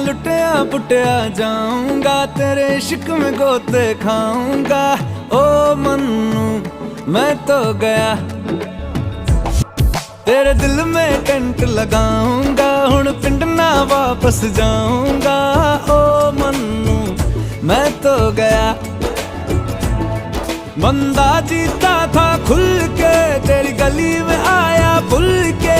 लुटिया पुटिया जाऊंगा, तेरे इश्क में गोते खाऊंगा। ओ मन्नू मैं तो गया, तेरे दिल में टेंट लगाऊंगा, हुण पिंड ना वापस जाऊंगा। ओ मन्नू मैं तो गया। बंदा जीता था खुल के, तेरी गली में आया भूल के।